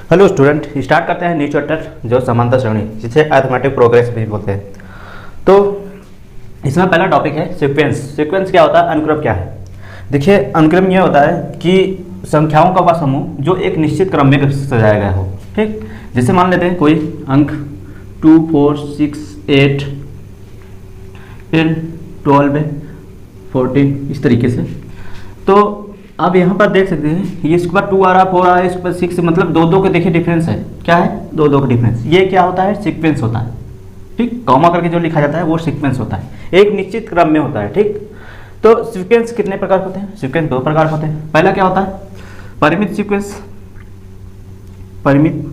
Hello student, start करते हैं new chapter जो समांतर श्रेणी, जिसे अरिथमेटिक प्रोग्रेस भी बोलते हैं। तो इसमें पहला टॉपिक है सीक्वेंस। सीक्वेंस क्या होता है, अनुक्रम क्या है। देखिए, अनुक्रम यह होता है कि संख्याओं का वह समूह जो एक निश्चित क्रम में सजाया गया हो। ठीक, जैसे मान लेते हैं कोई अंक 2, 4, 6, 8, 10, 12, 14 इस तरीके से। तो आप यहाँ पर देख सकते हैं, ये इसके बाद 2 आ रहा, 4 आ रहा है, इसके बाद 6, मतलब दो के देखिए डिफरेंस है। क्या है? दो का डिफरेंस। ये क्या होता है? सीक्वेंस होता है। ठीक, कॉमा करके जो लिखा जाता है वो सीक्वेंस होता है, एक निश्चित क्रम में होता है। ठीक, तो सीक्वेंस कितने प्रकार होते हैं? सीक्वेंस 2 प्रकार होते हैं। पहला क्या होता है? परिमित सीक्वेंस, परिमित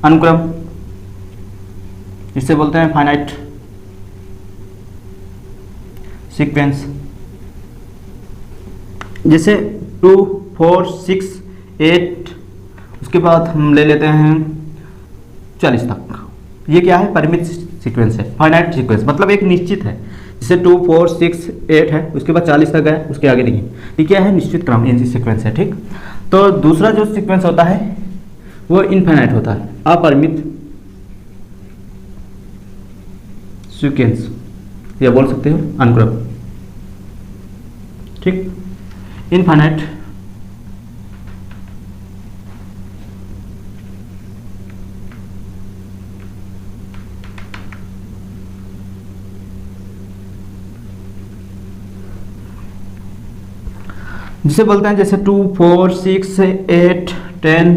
अनुक्रम, जिसे बोलते हैं फाइनाइट सीक्वेंस। जैसे 2, 4, 6, 8, उसके बाद हम ले लेते हैं 40 तक। ये क्या है? परिमित सीक्वेंस है, फाइनाइट सीक्वेंस, मतलब एक निश्चित है। जैसे 2, 4, 6, 8 है, उसके बाद 40 तक है, उसके आगे नहीं। ये क्या है? निश्चित क्रम, ये सीक्वेंस है। ठीक, तो दूसरा जो सीक्वेंस होता है वो इनफाइनाइट होता है, अपरिमित सीक्वेंस, या बोल सकते हो अनुक्रम। ठीक, इनफाइनाइट जिसे बोलते हैं, जैसे 2, 4, 6, 8, 10,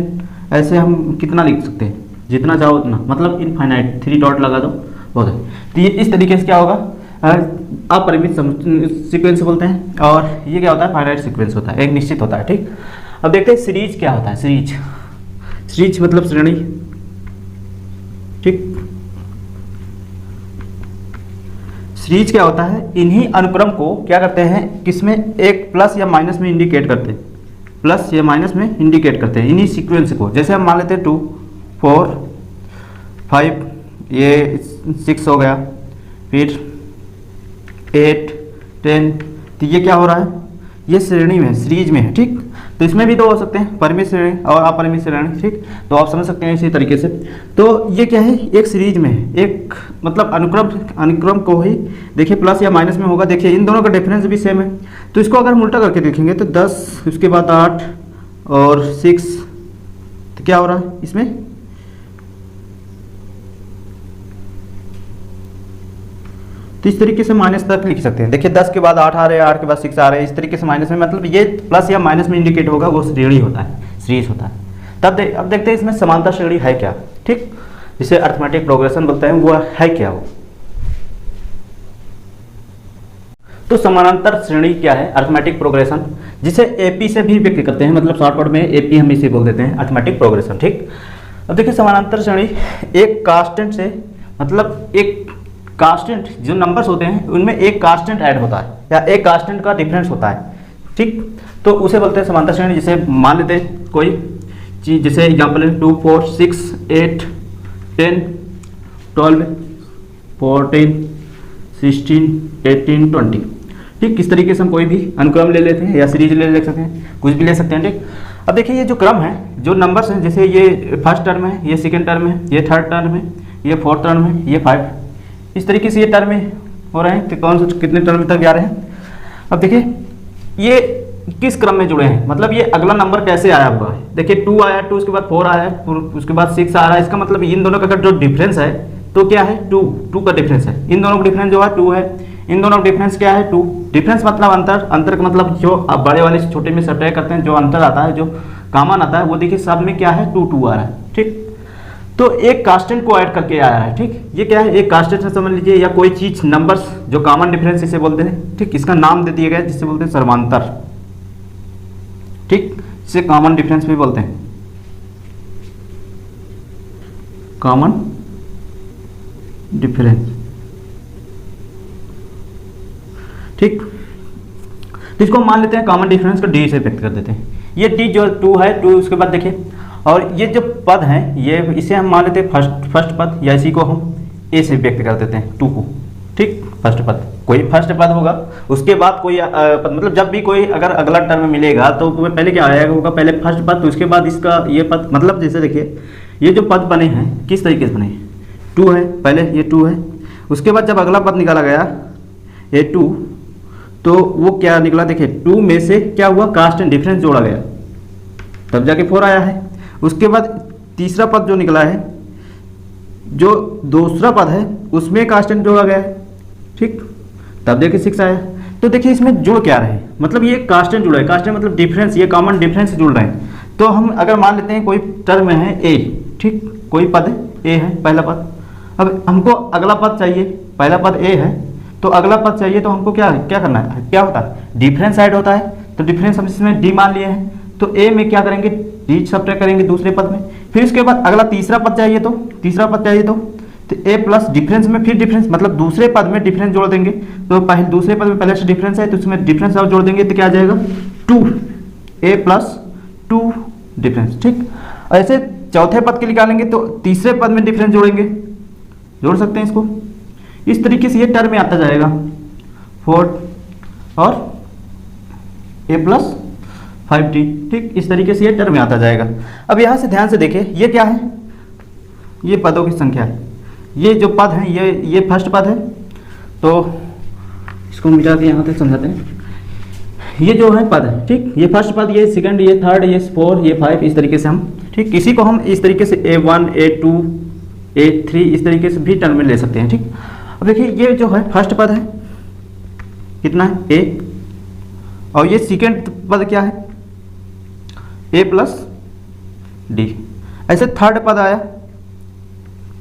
ऐसे हम कितना लिख सकते हैं? जितना चाहो उतना, मतलब इनफाइनाइट। 3 डॉट लगा दो, बहुत है। तो ये इस तरीके से क्या होगा? अपरिमित सीक्वेंस बोलते हैं। और ये क्या होता है? फाइनाइट सीक्वेंस होता है, एक निश्चित होता है। ठीक, अब देखते हैं सीरीज क्या होता है। सीरीज, सीरीज मतलब श्रेणी। ठीक, सीरीज क्या होता है? इन्हीं अनुक्रम को क्या करते हैं, किसमें एक प्लस या माइनस में इंडिकेट करते हैं, प्लस या माइनस में इंडिकेट करते हैं इन्हीं सीक्वेंस को। जैसे हम मान लेते हैं 2, 4, 5, ये 6 हो गया, फिर 8, 10, तो ये क्या हो रहा है? ये श्रेणी में, सीरीज में है। ठीक, तो इसमें भी 2 हो सकते हैं, परिमित श्रेणी और अपरिमित श्रेणी। ठीक, तो आप समझ सकते हैं इसी तरीके से। तो ये क्या है? एक सीरीज में है, एक मतलब अनुक्रम को ही देखिए प्लस या माइनस में होगा। देखिए इन दोनों का डिफरेंस भी सेम है, तो इसको अगर हम उल्टा करके देखेंगे तो 10, उसके बाद 8 और 6, तो क्या हो रहा है इसमें? तो इस तरीके से माइनस तक लिख सकते हैं। देखिए 10 के बाद 8 आ रहे हैं, 8 के बाद 6 आ रहे हैं, इस तरीके से माइनस में, मतलब ये प्लस या माइनस में इंडिकेट होगा, वो श्रेणी होता है, सीरीज होता है। अब देखते हैं इसमें समांतर श्रेणी है क्या। ठीक, जिसे अरिथमेटिक प्रोग्रेशन बोलते हैं, वो है क्या वो। तो समानांतर श्रेणी क्या है? अरिथमेटिक प्रोग्रेशन, जिसे एपी से भी व्यक्त करते हैं, मतलब शॉर्टकट में एपी हम इसे बोल देते हैं, अरिथमेटिक प्रोग्रेशन। ठीक, अब देखिए समानांतर श्रेणी एक कांस्टेंट से, मतलब एक कांस्टेंट जो नंबर्स होते हैं उनमें एक कांस्टेंट ऐड होता है या एक कांस्टेंट का डिफरेंस होता है। ठीक, तो उसे बोलते हैं समांतर श्रेणी। जैसे मान लेते हैं कोई चीज, जैसे एग्जांपल है 2, 4, 6, 8, 10, 12, 14, 16, 18, 20। ठीक, किस तरीके से हम कोई भी अनुक्रम ले लेते हैं या सीरीज ले सकते हैं, कुछ भी ले सकते हैं। ठीक, अब देखिए ये जो क्रम है, जो नंबर्स हैं, जैसे ये फर्स्ट टर्म है, ये सेकेंड टर्म है, ये थर्ड टर्म है, ये फोर्थ टर्म है, ये 5, इस तरीके से ये टर्म में हो रहे हैं। तो कौन से कितने टर्म तक जा रहे हैं? अब देखिए ये किस क्रम में जुड़े हैं, मतलब ये अगला नंबर कैसे आया हुआ है। देखिए 2 आया, 2 उसके बाद 4 आया, उसके बाद 6 आ रहा है। इसका मतलब इन दोनों का जो डिफरेंस है तो क्या है? 2 का डिफरेंस है। इन दोनों का डिफरेंस जो है 2 है। इन दोनों का डिफरेंस क्या है? 2। डिफरेंस मतलब अंतर, अंतर का मतलब जो आप बड़े वाले से छोटे में सब्ट्रैक्ट करते हैं, जो अंतर आता है, जो कॉमन आता है, वो देखिए सब में क्या है? 2 आ रहा है। ठीक, तो एक कांस्टेंट को ऐड करके आया है। ठीक, ये क्या है? एक कांस्टेंट से समझ लीजिए, या कोई चीज नंबर्स जो कॉमन डिफरेंस इसे बोलते हैं। ठीक, इसका नाम दे दिया गया है जिसे बोलते हैं समांतर। ठीक, इसे कॉमन डिफरेंस भी बोलते हैं, कॉमन डिफरेंस। ठीक, तो इसको मान लेते हैं कॉमन डिफरेंस को डी से व्यक्त कर देते हैं। ये डी जो 2 है, 2 उसके बाद देखिए, और ये जो पद हैं, ये इसे हम मान लेते हैं फर्स्ट पद, या इसी को हम ए से व्यक्त कर देते हैं 2 को। ठीक, फर्स्ट पद। कोई फर्स्ट पद होगा, उसके बाद कोई मतलब जब भी कोई अगर अगला टर्म मिलेगा तो पहले क्या आएगा होगा, पहले फर्स्ट पद, तो उसके बाद इसका ये पद, मतलब जैसे देखिए ये जो पद बने हैं किस तरीके से बने, 2 है, पहले ये 2 है, उसके बाद जब अगला पद निकाला गया ये 2, तो वो क्या निकला, देखिए 2 में से क्या हुआ, कास्ट एंड डिफरेंस जोड़ा गया, तब जाके 4 आया है। उसके बाद तीसरा पद जो निकला है, जो दूसरा पद है उसमें कास्ट एंड जोड़ा गया है, ठीक, तब देखिए 6 आया। तो देखिए इसमें जुड़ क्या रहे, मतलब ये कास्ट एंड जुड़ा है, कास्ट एंड मतलब डिफरेंस, ये कॉमन डिफरेंस जुड़ रहे हैं। तो हम अगर मान लेते हैं कोई टर्म है ए, ठीक, कोई पद ए है, पहला पद, अब हमको अगला पद चाहिए, पहला पद ए है तो अगला पद चाहिए, तो हमको क्या क्या करना है, क्या होता है, डिफरेंस ऐड होता है, तो डिफरेंस हम इसमें डी मान लिए हैं, तो ए में क्या करेंगे, डी सब्ट्रैक्ट करेंगे दूसरे पद में, फिर उसके बाद अगला तीसरा पद चाहिए, तो तीसरा पद चाहिए तो ए प्लस डिफरेंस में फिर डिफरेंस, मतलब दूसरे पद में डिफरेंस जोड़ देंगे, तो पहले दूसरे पद में पहले से डिफरेंस है तो उसमें डिफरेंस और जोड़ देंगे, तो क्या आ जाएगा 2 ए प्लस 2 डिफरेंस, ठीक। ऐसे चौथे पद के निकालेंगे तो तीसरे पद में डिफरेंस जोड़ेंगे, जोड़ सकते हैं इसको, इस तरीके से ये टर्म में आता जाएगा 4 और ए प्लस 5d, ठीक, इस तरीके से ये टर्म में आता जाएगा। अब यहाँ से ध्यान से देखिए ये क्या है, ये पदों की संख्या है, ये जो पद है ये फर्स्ट पद है, तो इसको मिटा के यहाँ तक समझाते हैं, ये जो है पद है, ठीक, ये फर्स्ट पद, ये सेकंड, ये थर्ड, ये 4, ये 5, इस तरीके से हम, ठीक, किसी को हम इस तरीके से A1 A2 A3 इस तरीके से भी टर्म में ले सकते हैं, ठीक। अब देखिए ये जो है फर्स्ट पद है कितना है A, और ये सेकंड पद क्या है A प्लस D, ऐसे थर्ड पद आया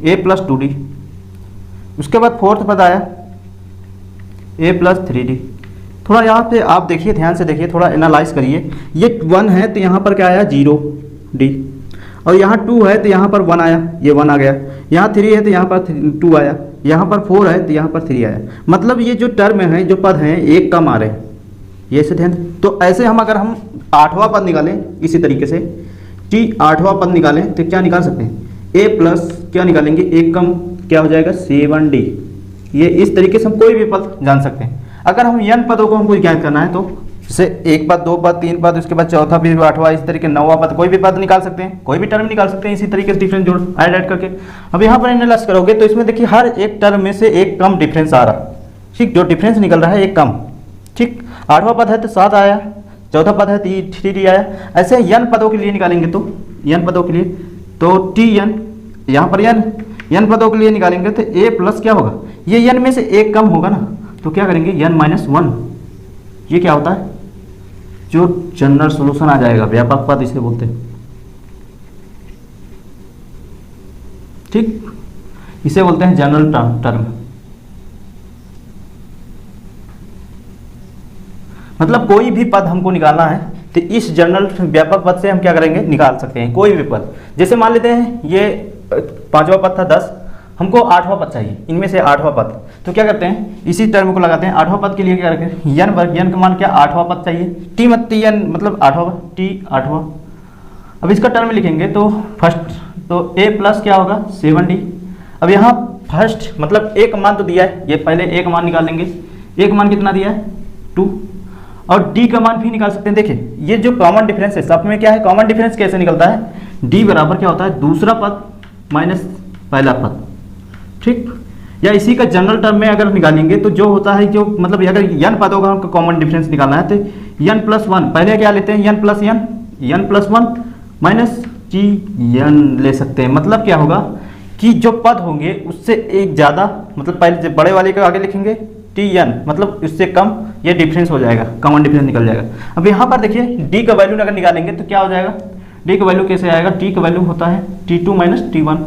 A प्लस 2D, उसके बाद फोर्थ पद आया A प्लस 3D। थोड़ा यहाँ पे आप देखिए, ध्यान से देखिए, थोड़ा एनालाइज करिए, ये 1 है तो यहाँ पर क्या आया 0D, और यहाँ 2 है तो यहाँ पर 1 आया, ये 1 आ गया, यहाँ 3 है तो यहाँ पर 2 आया, यहाँ पर 4 है तो यहाँ पर 3 आया, मतलब ये जो टर्म है, जो पद हैं, एक कम आ रहे हैं, ये से ध्यान। तो ऐसे हम अगर हम 8वां पद निकालें इसी तरीके से, टी 8वां पद निकालें तो क्या निकाल सकते हैं, ए प्लस क्या निकालेंगे, एक कम क्या हो जाएगा 7D, ये इस तरीके से हम कोई भी पद जान सकते हैं। अगर हम n पदों को हमको ज्ञात करना है तो जैसे 1 पद, 2 पद, 3 पद, उसके बाद चौथा, फिर 8वां, इस तरीके 9वां पद, कोई भी पद निकाल सकते हैं, कोई भी टर्म निकाल सकते हैं इसी तरीके से डिफरेंस जोड़ ऐड करके। अब यहाँ पर एनालाइज करोगे तो इसमें देखिए हर एक टर्म में से एक कम डिफरेंस आ रहा, ठीक, जो डिफरेंस निकल रहा है एक कम, ठीक। 8वां पद है तो 7 आया, चौथा पद है तो 3D आया। ऐसे n पदों के लिए निकालेंगे तो n पदों के लिए तो TN, यहाँ पर n पदों के लिए निकालेंगे तो a प्लस क्या होगा, ये n में से एक कम होगा ना, तो क्या करेंगे n-1, ये क्या होता है, जो जनरल सॉल्यूशन आ जाएगा, व्यापक पद इसे बोलते हैं, ठीक, इसे बोलते हैं जनरल टर्म। मतलब कोई भी पद हमको निकालना है तो इस जनरल व्यापक पद से हम क्या करेंगे, निकाल सकते हैं कोई भी पद। जैसे मान लेते हैं ये 5वां पद था 10, हमको 8वां पद चाहिए, इनमें से 8वां पद, तो क्या करते हैं, इसी टर्म को लगाते हैं। 8वां पद के लिए क्या रखें, n वर्ग, n का मान क्या 8वां पद चाहिए, t मत n मतलब 8वां, t 8वां। अब इसका टर्म लिखेंगे तो फर्स्ट, तो a प्लस क्या होगा 7D। अब यहाँ फर्स्ट मतलब एक मान तो दिया है, ये पहले एक मान निकाल लेंगे, एक मान कितना दिया है 2, और d का मान भी निकाल सकते हैं। देखिए ये जो कॉमन डिफरेंस है, सब में क्या है, कॉमन डिफरेंस कैसे निकलता है, d बराबर क्या होता है, दूसरा पद माइनस पहला पद, ठीक। या इसी का जनरल टर्म में अगर निकालेंगे तो जो होता है, जो मतलब अगर n पदों का हमको कॉमन डिफरेंस निकालना है तो n+1, पहले क्या लेते हैं n+1 माइनस Tn ले सकते हैं। मतलब क्या होगा कि जो पद होंगे उससे एक ज़्यादा, मतलब पहले बड़े वाले के आगे लिखेंगे Tn, मतलब इससे कम ये डिफरेंस हो जाएगा, कॉमन डिफरेंस निकल जाएगा। अब यहाँ पर देखिए d का वैल्यू अगर निकालेंगे तो क्या हो जाएगा, d का वैल्यू कैसे आएगा, t का वैल्यू होता है T2 माइनस T1,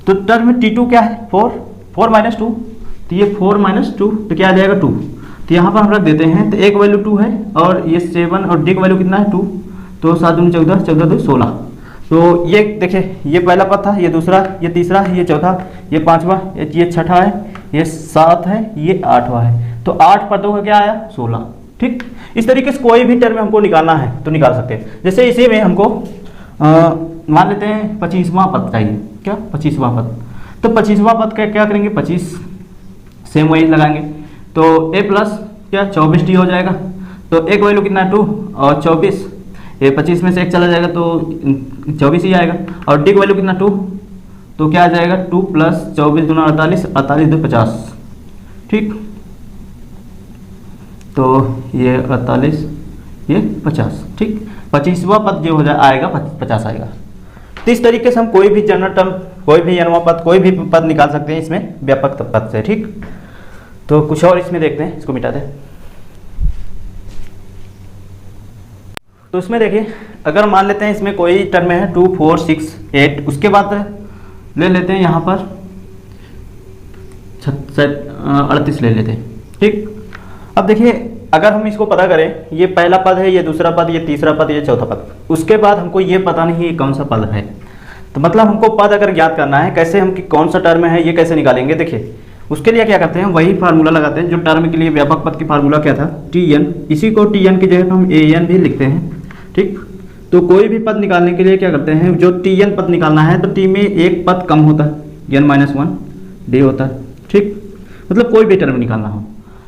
तो टर्म में T2 क्या है 4 माइनस 2, तो ये 4 माइनस 2 तो क्या आ जाएगा 2, तो यहाँ पर हम रख देते हैं, तो एक वैल्यू 2 है और ये 7 और d का वैल्यू कितना है 2, तो 7 दूनी 14, 14 2 16। तो ये देखिए ये पहला पद था, ये दूसरा, ये तीसरा, ये चौथा, ये पांचवा, ये छठा है, ये 7 है, ये 8वां है, तो 8 पदों का क्या आया 16, ठीक। इस तरीके से कोई भी टर्म हमको निकालना है तो निकाल सकते हैं। जैसे इसी में हमको मान लेते हैं 25वां पद चाहिए, क्या 25वां पद, तो 25वां पद का क्या करेंगे, 25 सेम वही लगाएंगे, तो ए प्लस क्या 24 टी हो जाएगा। तो एक वैल्यू कितना है 2 और 24, ये 25 में से एक चला जाएगा तो 24 ही आएगा। और डी की वैल्यू कितना 2, तो क्या आ जाएगा 2 प्लस 24 दूना 48, 48 दो 50, ठीक। तो ये 48 ये 50, ठीक। 25वां पद जो हो जाए आएगा 50 आएगा। तो इस तरीके से हम कोई भी जनरल टर्म, कोई भी n वां पद, कोई भी पद निकाल सकते हैं इसमें व्यापक पद से, ठीक। तो कुछ और इसमें देखते हैं, इसको मिटा दें। तो इसमें देखिए, अगर मान लेते हैं इसमें कोई टर्म है 2 4 6 8, उसके बाद ले लेते हैं यहाँ पर 38 ले लेते हैं, ठीक। अब देखिए, अगर हम इसको पता करें, ये पहला पद है, ये दूसरा पद, ये तीसरा पद, ये चौथा पद, उसके बाद हमको ये पता नहीं ये कौन सा पद है। तो मतलब हमको पद अगर ज्ञात करना है, कैसे हम कि कौन सा टर्म है ये कैसे निकालेंगे। देखिए, उसके लिए क्या करते हैं, वही फार्मूला लगाते हैं जो टर्म के लिए व्यापक पद की फार्मूला क्या था, tn। इसी को tn की जगह हम an भी लिखते हैं, ठीक। तो कोई भी पद निकालने के लिए क्या करते हैं, जो tn पद निकालना है तो t में एक पद कम होता है, n-1 d होता है, ठीक। मतलब कोई भी टर्म निकालना हो,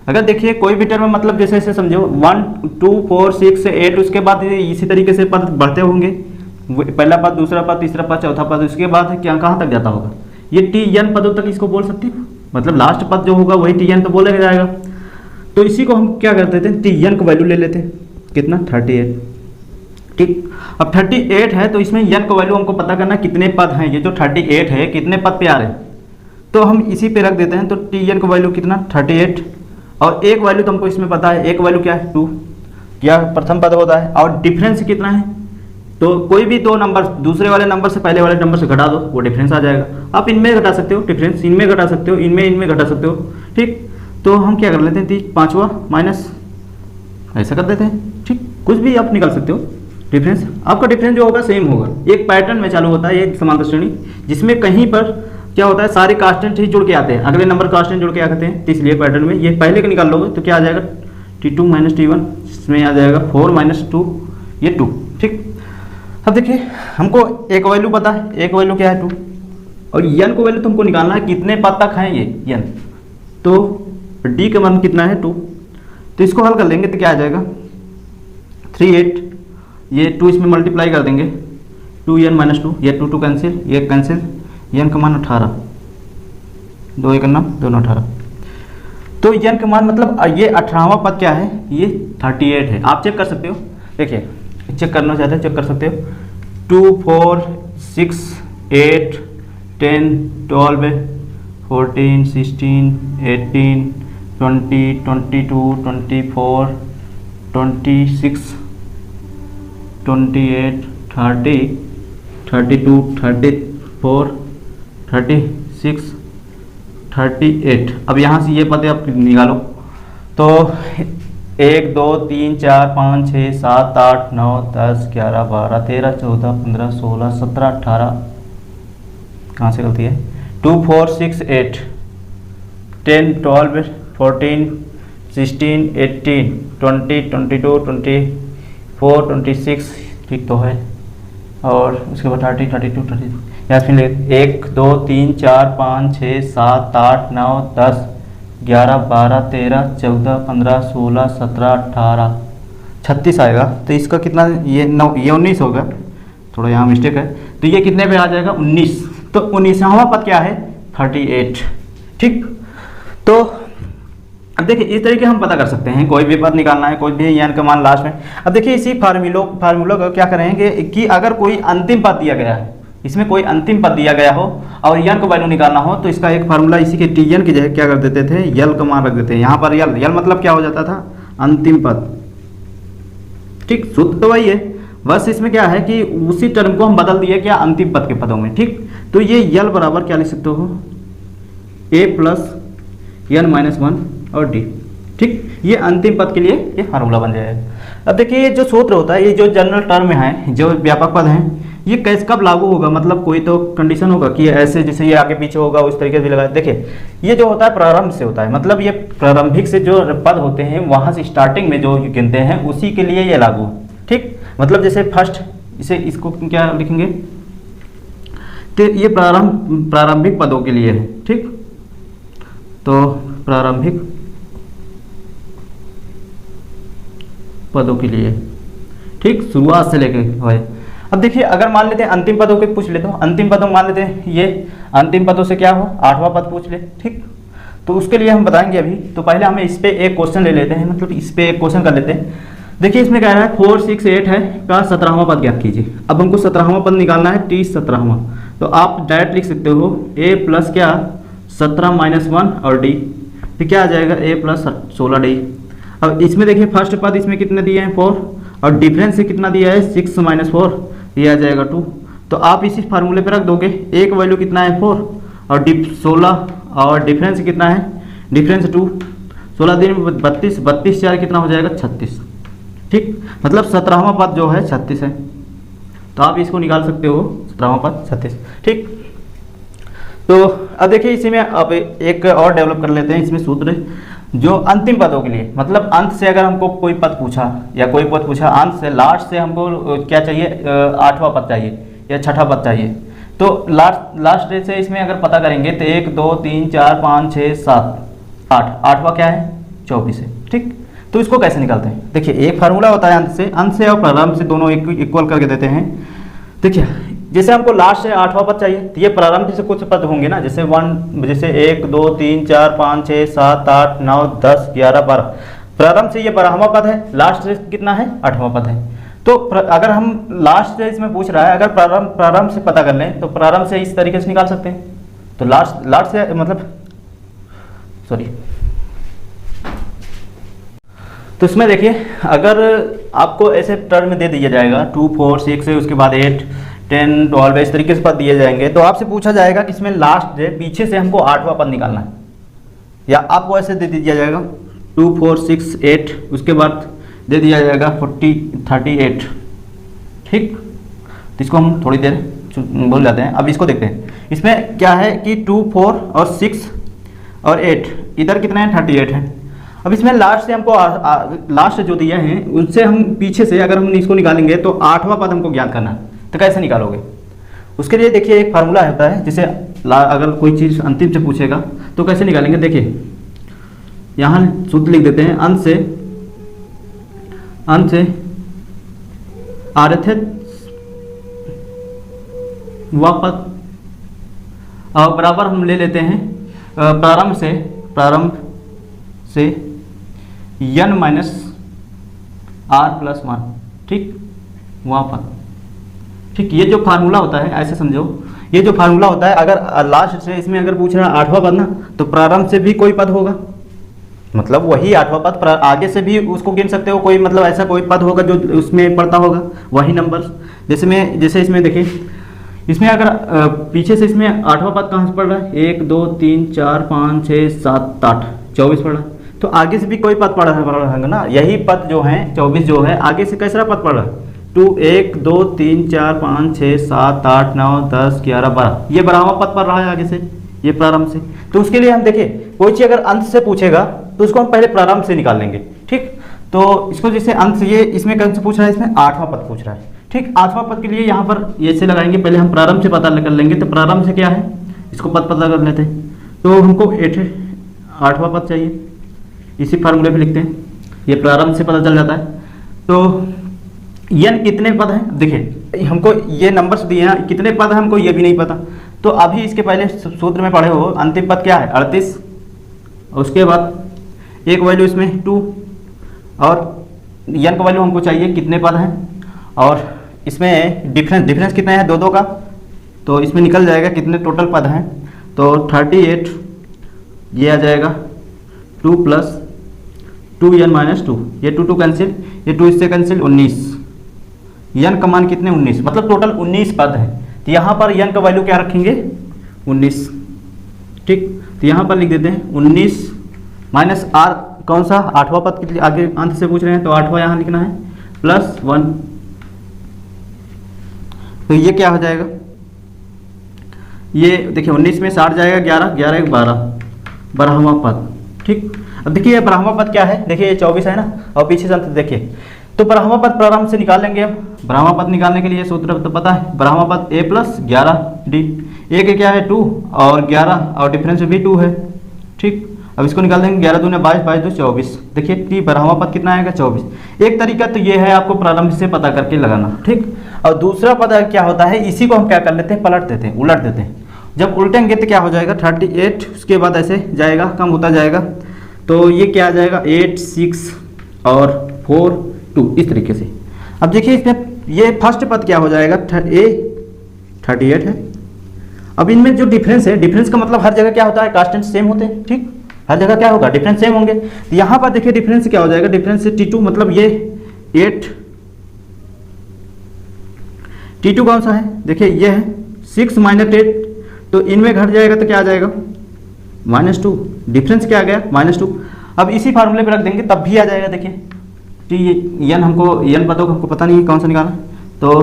अगर देखिए कोई भी टर्म मतलब जैसे ऐसे समझो 1 2 4 6 8, उसके बाद इसी तरीके से पद बढ़ते होंगे, पहला पद, दूसरा पद, तीसरा पद, चौथा पद, उसके बाद क्या कहाँ तक जाता होगा, ये tn पदों तक इसको बोल सकते हैं। मतलब लास्ट पद जो होगा वही tn तो बोला जाएगा। तो इसी को हम क्या करते थे, tn को वैल्यू ले लेते हैं, कितना 38, ठीक। अब 38 है तो इसमें n को वैल्यू हमको पता करना कितने पद हैं, ये जो 38 है कितने पद पे आ रहे हैं, तो हम इसी पे रख देते हैं। तो tn को वैल्यू कितना 38, और एक वैल्यू तो हमको इसमें पता है, एक वैल्यू क्या है 2, क्या प्रथम पद होता है। और डिफरेंस कितना है, तो कोई भी दो नंबर दूसरे वाले नंबर से पहले वाले नंबर से घटा दो, वो डिफरेंस आ जाएगा। आप इनमें घटा सकते हो डिफरेंस, इनमें घटा सकते हो, इनमें घटा सकते हो, ठीक। तो हम क्या कर लेते हैं, 5वां माइनस ऐसा कर देते हैं, ठीक। कुछ भी आप निकाल सकते हो डिफरेंस, आपका डिफरेंस जो होगा सेम होगा। एक पैटर्न में चालू होता है, एक समांतर श्रेणी जिसमें कहीं पर क्या होता है, सारे कांस्टेंट ही जुड़ के आते हैं, अगले नंबर कांस्टेंट जुड़ के आते हैं। तो इसलिए पैटर्न में ये पहले का निकाल लोगे तो क्या आ जाएगा t2 माइनस t1, इसमें आ जाएगा 4 माइनस 2, ये 2, ठीक। अब देखिए, हमको एक वैल्यू पता है, एक वैल्यू क्या है 2, और n को वैल्यू तुमको निकालना है कितने पद तक है ये n। तो d का मान कितना है 2, तो इसको हल कर लेंगे तो क्या आ जाएगा 38, ये 2 इसमें मल्टीप्लाई कर देंगे, 2n माइनस 2, ये 2 कैंसिल, ये कैंसिल, n का मान 18, 2 1 9 2 18। तो n का मान मतलब ये 18वां पद क्या है, ये 38 है। आप चेक कर सकते हो, देखिए चेक करना चाहते हैं चेक कर सकते हो, 2 4 6 8 10 12 14 16 18 20 22 24 26 28 30 32 34 36 38। अब यहाँ से ये पते आप निकालो, तो 1 2 3 4 5 6 7 8 9 10 11 12 13 14 15 16 17 18, कहाँ से गलती है, 2 4 6 8 10 12 14 16 18 20 22 24 26, ठीक तो है। और उसके बाद 30 32 30, यहाँ फिर 1 2 3 4 5 6 7 8 9 10 11 12 13 14 15 16 17 18 36 आएगा। तो इसका कितना, ये 9 ये 19 होगा, थोड़ा यहाँ मिस्टेक है। तो ये कितने पे आ जाएगा 19। तो 19वां पद क्या है 38, ठीक। तो अब देखिए इस तरीके हम पता कर सकते हैं, कोई भी पद निकालना है, कोई भी n का मान लास्ट में। अब देखिए इसी फार्मूला को क्या करेंगे कि अगर कोई अंतिम पद दिया गया है, इसमें कोई अंतिम पद दिया गया हो और n को वैल्यू निकालना हो, तो इसका एक फार्मूला इसी के tn की जगह क्या कर देते थे, यल का मान रख देते हैं। यहाँ पर यल मतलब क्या हो जाता था, अंतिम पद, ठीक। सूत्र तो वही है, बस इसमें क्या है कि उसी टर्म को हम बदल दिए क्या अंतिम पद के पदों में, ठीक। तो ये यल बराबर क्या लिख सकते हो, a प्लस n-1 और d, ठीक। ये अंतिम पद के लिए ये फार्मूला बन जाएगा। अब देखिए ये जो सूत्र होता है, ये जो जनरल टर्म है, जो व्यापक पद हैं, ये कैसे कब लागू होगा, मतलब कोई तो कंडीशन होगा कि ऐसे जैसे ये आगे पीछे होगा उस तरीके से भी लगा। देखिए ये जो होता है प्रारंभ से होता है, मतलब ये प्रारंभिक से जो पद होते हैं वहाँ से स्टार्टिंग में जो गिनते हैं उसी के लिए ये लागू, ठीक। मतलब जैसे फर्स्ट, इसे इसको क्या लिखेंगे, तो ये प्रारंभिक पदों के लिए है, ठीक। तो प्रारंभिक पदों के लिए, ठीक, शुरुआत से लेके है। अब देखिए अगर मान लेते हैं अंतिम पदों के पूछ लेते हो, अंतिम पदों मान लेते हैं ये अंतिम पदों से क्या हो 8वां पद पूछ ले, ठीक। तो उसके लिए हम बताएंगे अभी। तो पहले हमें इस पे एक क्वेश्चन ले लेते हैं, मतलब इस पे एक क्वेश्चन कर लेते हैं। देखिए इसमें कह रहा है 4 6 8 है का 17वां पद ज्ञात कीजिए। अब हमको 17वां पद निकालना है, टी 17वां। तो आप डायरेक्ट लिख सकते हो a प्लस क्या 17 माइनस 1 और d, फिर क्या आ जाएगा a प्लस 16d। अब इसमें देखिए फर्स्ट पद इसमें कितने दिए हैं 4, और डिफरेंस से कितना दिया है 6 माइनस 4, ये आ जाएगा 2। तो आप इसी फार्मूले पे रख दोगे, एक वैल्यू कितना है 4 और 16 और डिफरेंस कितना है, डिफरेंस 2, 16 दिन 32, 32 4 कितना हो जाएगा 36, ठीक। मतलब 17वां पद जो है 36 है। तो आप इसको निकाल सकते हो 17वां पद 36, ठीक। तो अब देखिए इसी में अब एक और डेवलप कर लेते हैं इसमें सूत्र, जो अंतिम पदों के लिए, मतलब अंत से अगर हमको कोई पद पूछा या कोई पद पूछा अंत से, लास्ट से हमको क्या चाहिए 8वां पद चाहिए या छठा पद चाहिए। तो लास्ट से इसमें अगर पता करेंगे तो 1 2 3 4 5 6 7 8, 8वां क्या है 24 है, ठीक। तो इसको कैसे निकालते हैं, देखिए एक फार्मूला होता है अंत से और प्रारंभ से दोनों इक्वल करके देते हैं। देखिए जैसे हमको लास्ट से 8वां पद चाहिए, तो ये प्रारंभ से कुछ पद होंगे ना, जैसे 1 2 3 4 5 6 7 8 9 10 11 12, प्रारंभ से ये 12वां पद है, लास्ट से कितना है 8वां पद है। तो अगर हम लास्ट से इसमें पूछ रहा है, अगर प्रारंभ से पता कर लें तो प्रारंभ से इस तरीके से निकाल सकते हैं। तो लास्ट से मतलब सॉरी, तो इसमें देखिए अगर आपको ऐसे टर्म में दे दिया जाएगा 2 4 6 है, उसके बाद 8 10 12 इस तरीके से पद दिए जाएंगे, तो आपसे पूछा जाएगा कि इसमें लास्ट से पीछे से हमको 8वां पद निकालना है, या आपको ऐसे दे दिया जाएगा 2 4 6 8, उसके बाद दे दिया जाएगा 38, ठीक। तो इसको हम थोड़ी देर बोल जाते हैं। अब इसको देखते हैं, इसमें क्या है कि 2 4 और 6 और 8, इधर कितना है 38 है। अब इसमें लास्ट से हमको लास्ट जो दिया है उनसे हम पीछे से अगर हम इसको निकालेंगे तो 8वां पद हमको ज्ञात करना है। तो कैसे निकालोगे, उसके लिए देखिए एक फार्मूला होता है, जैसे अगर कोई चीज़ अंतिम से पूछेगा तो कैसे निकालेंगे। देखिए यहाँ सूत्र लिख देते हैं, अंत से आरथित वह पद, और बराबर हम ले लेते हैं प्रारंभ से n माइनस r प्लस 1, ठीक, वहाँ पर, ठीक। ये जो फार्मूला होता है ऐसे समझो, ये जो फार्मूला होता है, अगर लास्ट से इसमें अगर पूछ रहा है 8वां पद ना, तो प्रारंभ से भी कोई पद होगा, मतलब वही 8वां पद, आगे से भी उसको गिन सकते हो, कोई मतलब ऐसा कोई पद होगा जो उसमें पड़ता होगा वही नंबर। जैसे इसमें देखिए, इसमें अगर पीछे से इसमें 8वां पद कहाँ से पड़ रहा है 1 2 3 4 5 6 7 8 24 पड़ रहा है, तो आगे से भी कोई पद पड़ रहा है ना, यही पद जो है 24 जो है आगे से कैसा पद पड़ रहा है 2 1 2 3 4 5 6 7 8 9 10 11 12, ये 12वां पद पड़ रहा है आगे से, ये प्रारंभ से। तो उसके लिए हम देखिए कोई चीज़ अगर अंत से पूछेगा तो उसको हम पहले प्रारंभ से निकाल लेंगे, ठीक। तो इसको जैसे अंत से, ये इसमें कौन से पूछ रहा है, इसमें 8वां पद पूछ रहा है, ठीक। 8वां पद के लिए यहाँ पर ये से लगाएंगे, पहले हम प्रारंभ से पता कर लेंगे। तो प्रारंभ से क्या है, इसको पता कर लेते हैं। तो हमको 8वां पद चाहिए, इसी फार्मूले पे लिखते हैं, ये प्रारंभ से पता चल जाता है। तो n कितने पद हैं, देखिए हमको ये नंबर्स दिए हैं, कितने पद हैं हमको ये भी नहीं पता। तो अभी इसके पहले सूत्र में पढ़े हो, अंतिम पद क्या है 38, उसके बाद एक वैल्यू इसमें 2, और n का वैल्यू हमको चाहिए कितने पद हैं, और इसमें डिफरेंस कितना है 2 2 का, तो इसमें निकल जाएगा कितने टोटल पद हैं। तो 38 ये आ जाएगा 2 प्लस 2n माइनस 2, ये 2 2 कैंसिल, ये 2 इससे कैंसिल, 19, n का मान कितने 19, मतलब टोटल 19 पद है। तो यहाँ पर n का वैल्यू क्या रखेंगे 19, ठीक। तो यहाँ पर लिख देते हैं 19 माइनस r, कौन सा 8वां पद के लिए आगे अंत से पूछ रहे हैं, तो 8वां यहाँ लिखना है प्लस 1। तो ये क्या हो जाएगा, ये देखिए 19 में 60 जाएगा, 11 11 1 12, 12वां पद, ठीक। अब देखिए 12वां पद क्या है, देखिए ये 24 है ना, और पीछे से अंत देखिए, तो 12वां पद प्रारंभ से निकाल लेंगे। अब 12वां पद निकालने के लिए सूत्र तो पता है, 12वां पद a प्लस 11d, a के क्या है 2 और 11 और डिफरेंस भी 2 है, ठीक। अब इसको निकाल देंगे 11 दूने 22, 22 2 24। देखिए टी 12वां पद कितना आएगा 24। एक तरीका तो ये है आपको प्रारंभ से पता करके लगाना, ठीक। और दूसरा पद क्या होता है, इसी को हम क्या कर लेते हैं, पलट देते हैं, उलट देते हैं। जब उल्टेंगे तो क्या हो जाएगा 38, उसके बाद ऐसे जाएगा, कम होता जाएगा, तो ये क्या आ जाएगा 8 6 और 4 2, इस तरीके से। अब देखिए इसमें ये फर्स्ट पद क्या हो जाएगा, 38 है। अब इनमें जो डिफरेंस है, डिफरेंस का मतलब हर जगह क्या होता है, कांस्टेंट सेम होते हैं, ठीक। हर जगह क्या होगा, डिफरेंस सेम होंगे। तो यहाँ पर देखिए डिफरेंस क्या हो जाएगा, डिफरेंस T2, मतलब ये 8, T2 कौन सा है, देखिए ये है 6 - 8, तो इनमें घट जाएगा तो क्या आ जाएगा -2, डिफरेंस क्या आ गया -2। अब इसी फार्मूले पे रख देंगे तब भी आ जाएगा। देखिए टी एन, हमको एन पदों को हमको पता नहीं है कौन सा निकालना, तो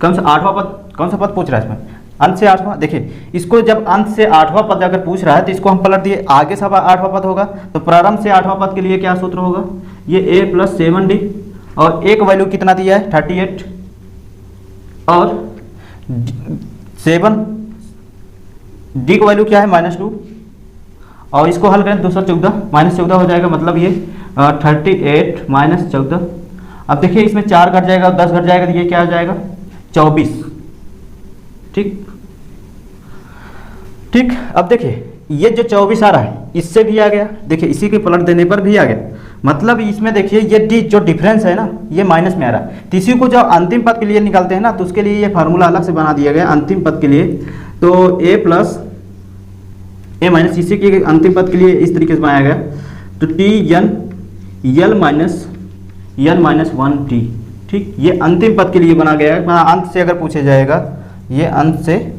कौन सा 8वां पद, कौन सा पद पूछ रहा है इसमें, अंत से 8वां। देखिए इसको जब अंत से 8वां पद अगर पूछ रहा है तो इसको हम पलट दिए, आगे सब 8वां पद होगा, तो प्रारंभ से 8वां पद के लिए क्या सूत्र होगा, ये a + 7d, और एक वैल्यू कितना दिया है 38, और 7 डी का वैल्यू क्या है -2, और इसको हल करें 214 -14 हो जाएगा, मतलब ये 38 - 14। अब देखिए इसमें 4 घट जाएगा, 10 घट जाएगा, तो ये क्या हो जाएगा 24, ठीक। ठीक, अब देखिए ये जो 24 आ रहा है इससे भी आ गया, देखिए इसी के पलट देने पर भी आ गया, मतलब इसमें देखिए ये डी जो डिफरेंस है ना, ये माइनस में आ रहा है। तो इसी को जब अंतिम पद के लिए निकालते हैं ना, तो उसके लिए ये फार्मूला अलग से बना दिया गया अंतिम पद के लिए। तो a + a- इसी के अंतिम पद के लिए इस तरीके से बनाया गया, तो टी एन यल -1t, ठीक। ये अंतिम पद के लिए बना गया है। अंत से अगर पूछे जाएगा, ये अंत से,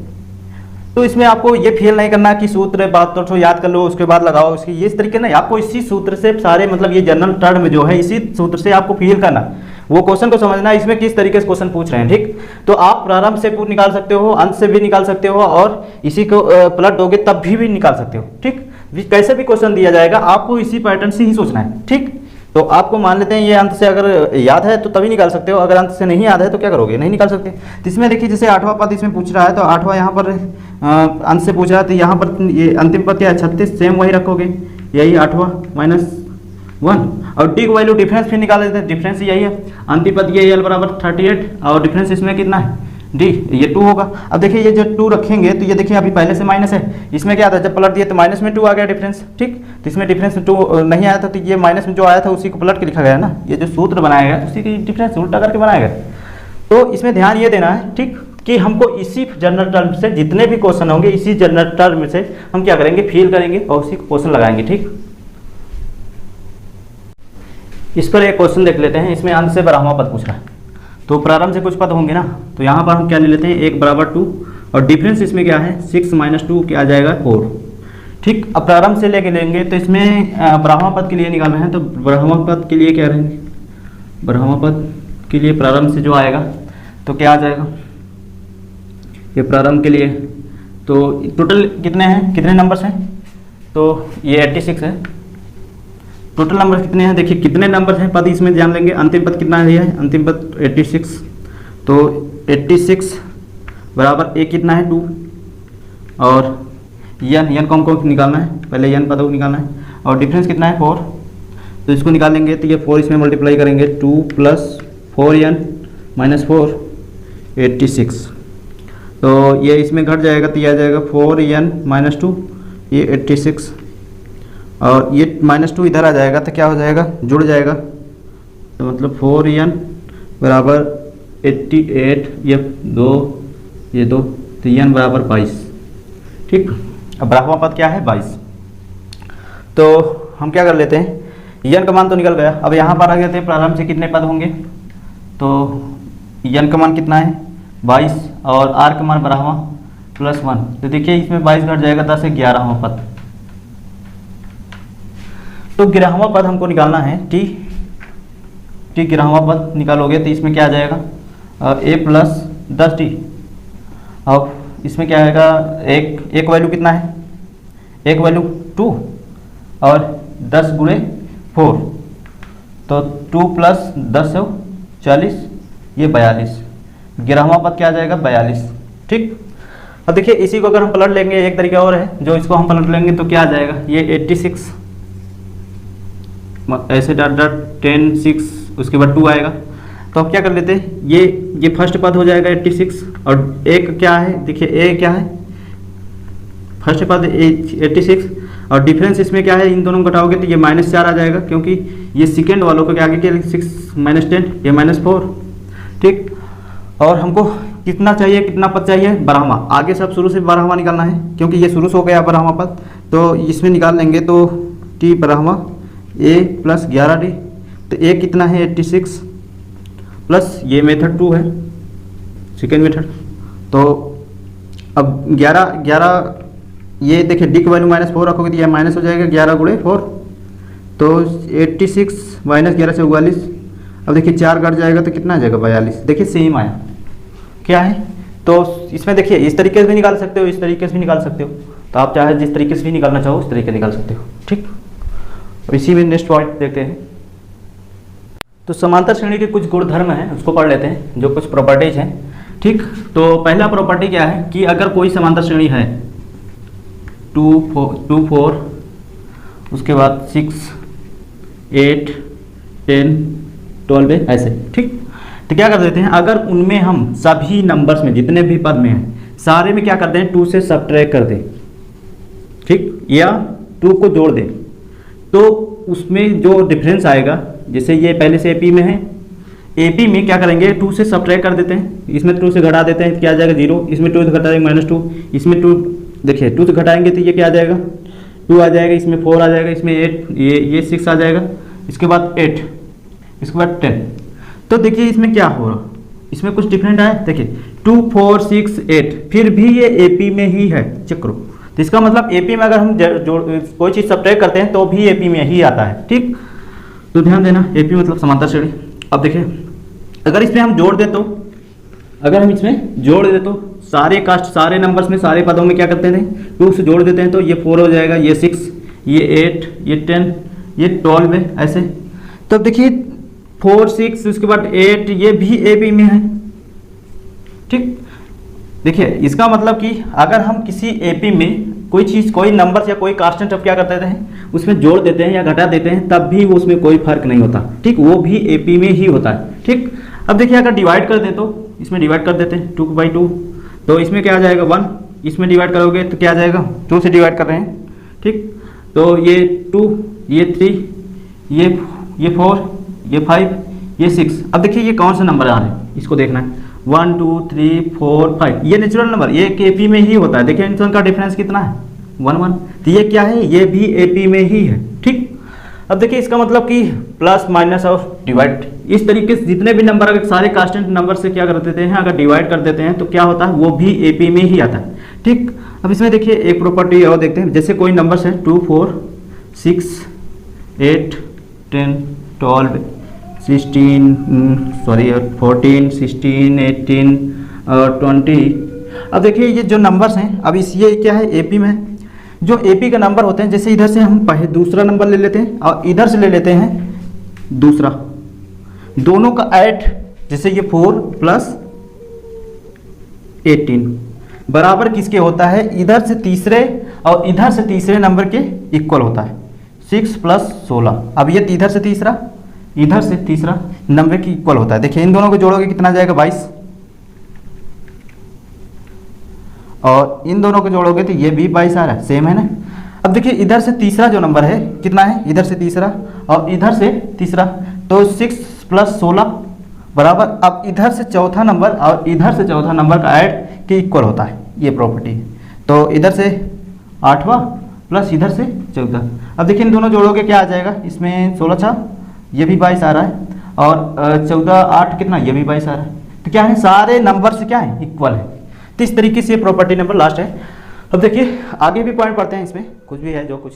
तो इसमें आपको ये फेल नहीं करना कि सूत्र बात तो याद कर लो उसके बाद लगाओ उसकी, ये इस तरीके नहीं, आपको इसी सूत्र से सारे, मतलब ये जनरल टर्म जो है इसी सूत्र से आपको फील करना, वो क्वेश्चन को समझना है इसमें किस तरीके से क्वेश्चन पूछ रहे हैं, ठीक। तो आप प्रारंभ से निकाल सकते हो, अंत से भी निकाल सकते हो, और इसी को पलट दोगे तब भी निकाल सकते हो, ठीक। कैसे भी क्वेश्चन दिया जाएगा आपको इसी पैटर्न से ही सोचना है, ठीक। तो आपको मान लेते हैं ये अंत से अगर याद है तो तभी निकाल सकते हो, अगर अंत से नहीं याद है तो क्या करोगे, नहीं निकाल सकते। तो इसमें देखिए जैसे 8वां पद इसमें पूछ रहा है, तो 8वां यहाँ पर अंत से पूछ रहा है, तो यहाँ पर ये अंतिम पद क्या है 36, सेम वही रखोगे, यही 8वां -1, और डी की वैल्यू डिफरेंस फिर निकाल लेते हैं, डिफरेंस यही है, अंतिम पद ये एल = 38, और डिफरेंस इसमें कितना है डी, ये 2 होगा। अब देखिए ये जो 2 रखेंगे तो ये देखिए अभी पहले से माइनस है, इसमें क्या था जब पलट दिए तो माइनस में 2 आ गया डिफरेंस, ठीक। तो इसमें डिफरेंस 2 नहीं आया था, तो ये माइनस में जो आया था उसी को पलट के लिखा गया ना, ये जो सूत्र बनाया गया उसी की डिफरेंस उल्टा करके बनाया गया। तो इसमें ध्यान ये देना है, ठीक, कि हमको इसी जनरल टर्म से जितने भी क्वेश्चन होंगे इसी जनरल टर्म से हम क्या करेंगे, फील करेंगे और उसी को क्वेश्चन लगाएंगे, ठीक। इस पर एक क्वेश्चन देख लेते हैं, इसमें अंत से 12वां पद पूछ रहा है, तो प्रारंभ से कुछ पद होंगे ना, तो यहाँ पर हम क्या ले लेते हैं 1 = 2, और डिफरेंस इसमें क्या है 6 - 2 क्या आ जाएगा 4, ठीक। अब प्रारंभ से लेके लेंगे तो इसमें 12वां पद के लिए निकालना है, तो 12वां पद के लिए क्या रहेंगे, 12वां पद के लिए प्रारंभ से जो आएगा तो क्या आ जाएगा, ये प्रारंभ के लिए तो टोटल कितने हैं, कितने नंबर्स हैं, तो ये 86 है, टोटल नंबर कितने हैं, देखिए कितने नंबर हैं पद इसमें ध्यान लेंगे, अंतिम पद कितना है, अंतिम पद 86, तो 86 बराबर a कितना है 2, और एन कौन कौन निकालना है, पहले एन पदों को निकालना है, और डिफरेंस कितना है 4, तो इसको निकालेंगे तो ये 4 इसमें मल्टीप्लाई करेंगे, 2 + 4n - 4 86, तो ये इसमें घट जाएगा तो ये आ जाएगा 4n - 2, ये 86, और ये -2 इधर आ जाएगा तो क्या हो जाएगा, जुड़ जाएगा, तो मतलब 4n बराबर 88, ये 2, तो n बराबर 22, ठीक। अब 12वां पद क्या है 22, तो हम क्या कर लेते हैं, n का मान तो निकल गया, अब यहाँ पर आ गए थे प्रारंभ से कितने पद होंगे, तो n का मान कितना है 22, और r का मान 12वां +1, तो देखिए इसमें 22 घट जाएगा 10 है 11वां पद, तो 11वां पद हमको निकालना है, टी 11वां पद निकालोगे तो इसमें क्या आ जाएगा a + 10t, और इसमें क्या आएगा, एक वैल्यू कितना है, एक वैल्यू 2, और 10 × 4, तो 2 + 10 है 40, ये 42, 11वां पद क्या आ जाएगा 42, ठीक। अब देखिए इसी को अगर हम पलट लेंगे, एक तरीका और है जो इसको हम पलट लेंगे तो क्या आ जाएगा, ये 86 ऐसे डॉट डॉट 10 6 उसके बाद 2 आएगा। तो अब क्या कर लेते हैं, ये फर्स्ट पद हो जाएगा 86 और एक क्या है, देखिए ए क्या है, फर्स्ट पद 86 और डिफरेंस इसमें क्या है, इन दोनों को घटाओगे तो ये -4 आ जाएगा, क्योंकि ये सेकेंड वालों को क्या आगे के 6 -10 ये -4, ठीक। और हमको कितना चाहिए, कितना पद चाहिए, 12वां, आगे सब शुरू से 12वां निकालना है, क्योंकि ये शुरू से हो गया 12वां पद, तो इसमें निकाल लेंगे तो t 12वां a + 11d, तो a कितना है 86 प्लस ये मेथड 2 है सेकेंड मेथड, तो अब 11 ये देखिए डी की वैल्यू -4 रखोगे तो यह माइनस हो जाएगा, 11 × 4 तो 86 - 11 से 42। अब देखिए 4 कट जाएगा तो कितना आ जाएगा 42, देखिए सेम आया क्या है। तो इसमें देखिए इस तरीके से भी निकाल सकते हो, इस तरीके से भी निकाल सकते हो, तो आप चाहे जिस तरीके से भी निकालना चाहो उस तरीके निकाल सकते हो, ठीक। अब इसी में नेक्स्ट पॉइंट देखते हैं। तो समांतर श्रेणी के कुछ गुणधर्म हैं उसको पढ़ लेते हैं, जो कुछ प्रॉपर्टीज हैं, ठीक। तो पहला प्रॉपर्टी क्या है कि अगर कोई समांतर श्रेणी है 2 4 उसके बाद 6 8 10 12 ऐसे, ठीक। तो क्या कर देते हैं, अगर उनमें हम सभी नंबर्स में जितने भी पद में हैं सारे में क्या करते हैं 2 से सब्ट्रैक्ट कर दें, ठीक, या 2 को जोड़ दें, तो उसमें जो डिफरेंस आएगा, जैसे ये पहले से एपी में है, एपी में क्या करेंगे 2 से सब्ट्रैक्ट कर देते हैं, इसमें 2 से घटा देते हैं, क्या आ जाएगा 0, इसमें 2 से घटा देंगे -2, इसमें 2 देखिए 2 से घटाएंगे तो ये क्या आ जाएगा 2 आ जाएगा, इसमें 4 आ जाएगा, इसमें 8 ये 6 आ जाएगा, इसके बाद 8, इसके बाद 10। तो देखिए इसमें क्या हो रहा, इसमें कुछ डिफरेंट आया, देखिए 2 4 6 8 फिर भी ये एपी में ही है, चेक करो। तो इसका मतलब एपी में अगर हम कोई चीज़ सब्ट्रैक्ट करते हैं तो भी एपी में ही आता है, ठीक। तो ध्यान देना, एपी मतलब समांतर श्रेणी। अब देखिए अगर इसमें हम जोड़ दे तो, अगर हम इसमें जोड़ दे तो सारे कास्ट सारे नंबर्स में सारे पदों में क्या करते हैं 2 से जोड़ देते हैं, तो ये 4 हो जाएगा, ये 6 ये 8 ये 10 ये 12 है ऐसे। तो देखिए 4 6 उसके बाद 8 ये भी एपी में है, ठीक। देखिए इसका मतलब कि अगर हम किसी एपी में कोई चीज़ कोई नंबर या कोई कांस्टेंट अब क्या कर देते हैं उसमें जोड़ देते हैं या घटा देते हैं, तब भी वो उसमें कोई फर्क नहीं होता, ठीक, वो भी एपी में ही होता है, ठीक। अब देखिए अगर डिवाइड कर दे तो इसमें डिवाइड कर देते हैं 2/2, तो इसमें क्या आ जाएगा 1, इसमें डिवाइड करोगे तो क्या आ जाएगा 2 से डिवाइड कर रहे हैं, ठीक। तो ये 2 ये 3 ये 4 ये 5 ये 6। अब देखिए ये कौन सा नंबर आ रहे हैं इसको देखना है, 1 2 3 4 5 ये नेचुरल नंबर, ये एपी में ही होता है। देखिए इन का डिफरेंस कितना है 1 1, तो ये क्या है ये भी एपी में ही है, ठीक। अब देखिए इसका मतलब कि प्लस माइनस और डिवाइड, इस तरीके से जितने भी नंबर अगर सारे कांस्टेंट नंबर से क्या कर देते हैं अगर डिवाइड कर देते हैं तो क्या होता है वो भी एपी में ही आता है, ठीक। अब इसमें देखिए एक प्रॉपर्टी और देखते हैं, जैसे कोई नंबर है 2 4 6 8 10 12 16 14 16 18 और 20। अब देखिए ये जो नंबर्स हैं अब इस ये क्या है एपी में, जो एपी का नंबर होते हैं, जैसे इधर से हम पहले दूसरा नंबर ले लेते हैं और इधर से ले लेते हैं दूसरा, दोनों का ऐड, जैसे ये 4 + 18 बराबर किसके होता है, इधर से तीसरे और इधर से तीसरे नंबर के इक्वल होता है, 6 + 16। अब ये इधर से तीसरा नंबर की इक्वल होता है। देखिए इन दोनों को जोड़ोगे कितना जाएगा 22, और इन दोनों को जोड़ोगे तो ये भी 22 आ रहा है, सेम है ना। अब देखिए इधर से तीसरा जो नंबर है कितना है, इधर से तीसरा और इधर से तीसरा, तो 6 + 16 बराबर, अब इधर से चौथा नंबर और इधर से चौथा नंबर का ऐड के इक्वल होता है, ये प्रॉपर्टी है। तो इधर से 8वां प्लस इधर से 14। अब देखिए इन दोनों जोड़ोगे क्या आ जाएगा, इसमें 16 6 ये भी 22 आ रहा है, और 14 8 कितना ये भी 22 आ रहा है। तो क्या है सारे नंबर से क्या है इक्वल है। तो इस तरीके से प्रॉपर्टी नंबर लास्ट है। अब देखिए आगे भी पॉइंट पढ़ते हैं, इसमें कुछ भी है जो कुछ